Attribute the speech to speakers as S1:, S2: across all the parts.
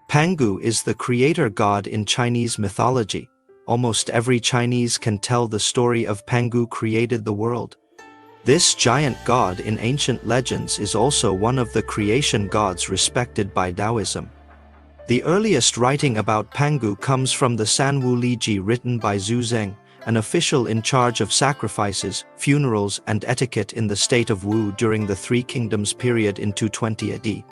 S1: Pangu is the creator god in Chinese mythology. Almost every Chinese can tell the story of Pangu created the world. This giant god in ancient legends is also one of the creation gods respected by Taoism. The earliest writing about Pangu comes from the Sanwu Liji written by Zhu Zeng, an official in charge of sacrifices, funerals, and etiquette in the state of Wu during the Three Kingdoms period in 220 AD.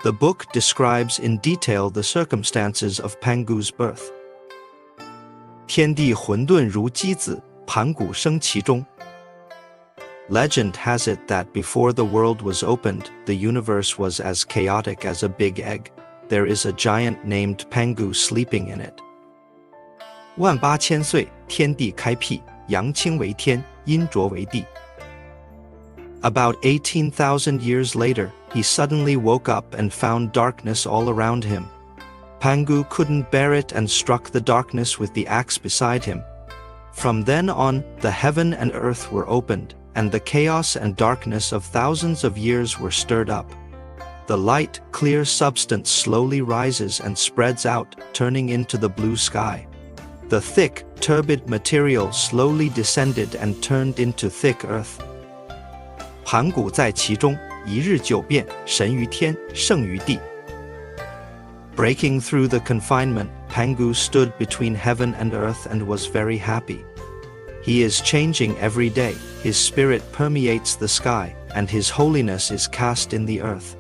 S1: The book describes in detail the circumstances of Pangu's birth. 天地混沌如鸡子，盘古生其中. Legend has it that before the world was opened, the universe was as chaotic as a big egg. There is a giant named Pangu sleeping in it. 18000岁，天地开辟，阳清为天，阴浊为地. About 18,000 years later, he suddenly woke up and found darkness all around him. Pangu couldn't bear it and struck the darkness with the axe beside him. From then on, the heaven and earth were opened, and the chaos and darkness of thousands of years were stirred up. The light, clear substance slowly rises and spreads out, turning into the blue sky. The thick, turbid material slowly descended and turned into thick earth. 盘古在其中，一日九变，神于天，圣于地. Breaking through the confinement, Pangu stood between heaven and earth and was very happy. He is changing every day, his spirit permeates the sky, and his holiness is cast in the earth.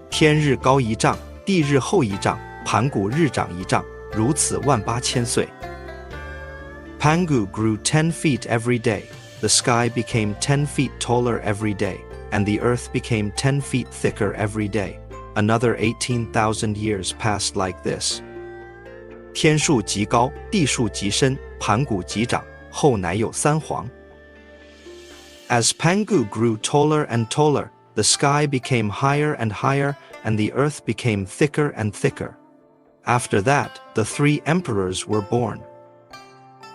S1: 天日高一丈，地日厚一丈，盘古日长一丈，如此18000岁. Pangu grew 10 feet every day, the sky became 10 feet taller every day, and the earth became 10 feet thicker every day. Another 18,000 years passed like this. 天数极高，地数极深，盘古极长，后乃有三皇. As Pangu grew taller and taller, the sky became higher and higher, and the earth became thicker and thicker. After that, the three emperors were born.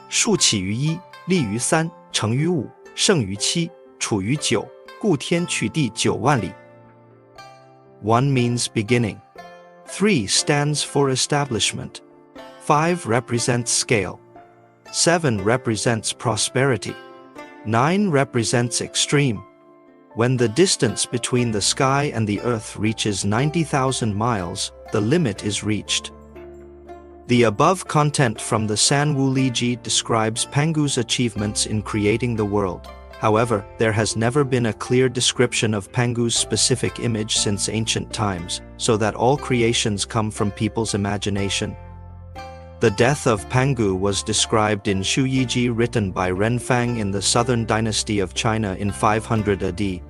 S1: 数起于一，立于三，成于五，盛于七，处于九，故天取地9万里. 1 means beginning. 3 stands for establishment. 5 represents scale. 7 represents prosperity. 9 represents extreme. When the distance between the sky and the earth reaches 90,000 miles, the limit is reached. The above content from the Sanwu Liji describes Pangu's achievements in creating the world. However, there has never been a clear description of Pangu's specific image since ancient times, so that all creations come from people's imagination. The death of Pangu was described in Shu Yiji written by Renfang in the Southern Dynasty of China in 500 AD.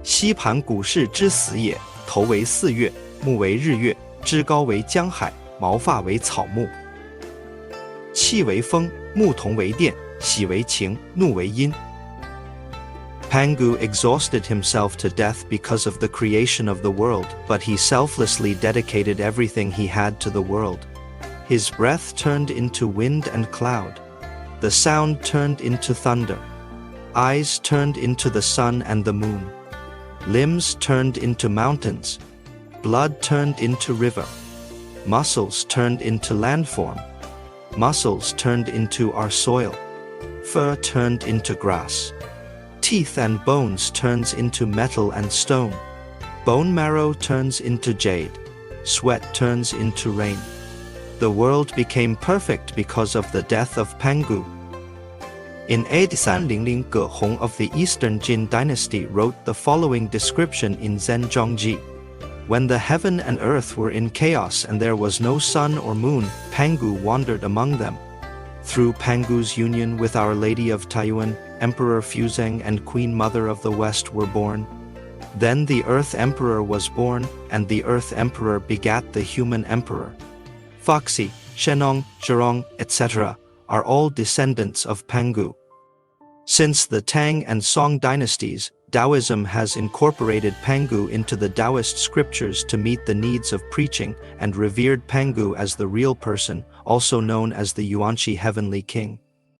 S1: 西盘古氏之死也，头为四月，目为日月，枝高为江海，毛发为草木。气为风，木同为电，喜为晴，怒为阴。Pangu exhausted himself to death because of the creation of the world, but he selflessly dedicated everything he had to the world. His breath turned into wind and cloud. The sound turned into thunder. Eyes turned into the sun and the moon. Limbs turned into mountains. Blood turned into river. Muscles turned into landform. Muscles turned into our soil. Fur turned into grass. Teeth and bones turns into metal and stone. Bone marrow turns into jade. Sweat turns into rain. The world became perfect because of the death of Pangu. In 8300, Ge Hong of the Eastern Jin dynasty wrote the following description in Zen Zhongji. When the heaven and earth were in chaos and there was no sun or moon, Pangu wandered among them. Through Pangu's union with Our Lady of Taiyuan, Emperor Fuzeng and Queen Mother of the West were born. Then the Earth Emperor was born, and the Earth Emperor begat the Human Emperor. Foxi, Shenong, Zhurong, etc. are all descendants of Pangu. Since the Tang and Song dynasties, Taoism has incorporated Pangu into the Taoist scriptures to meet the needs of preaching and revered Pangu as the real person, also known as the Yuanqi Heavenly King.